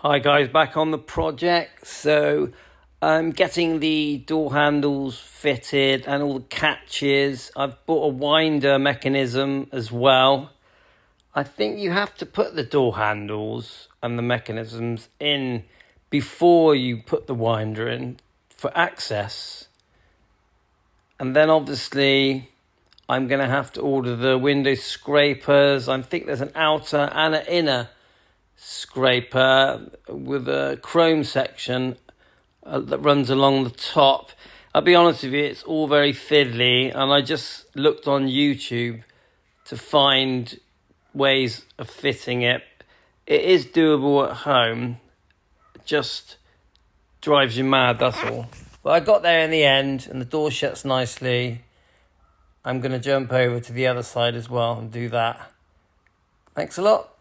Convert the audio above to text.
Hi guys, back on the project. So I'm getting the door handles fitted and all the catches. I've bought a winder mechanism as well. I think you have to put the door handles and the mechanisms in before you put the winder in for access. And then obviously I'm going to have to order the window scrapers. I think there's an outer and an inner scraper with a chrome section that runs along the top. I'll be honest with you, it's all very fiddly, and I just looked on YouTube to find ways of fitting it. It is doable at home, it just drives you mad, that's all. But I got there in the end, and the door shuts nicely. I'm going to jump over to the other side as well and do that. Thanks a lot.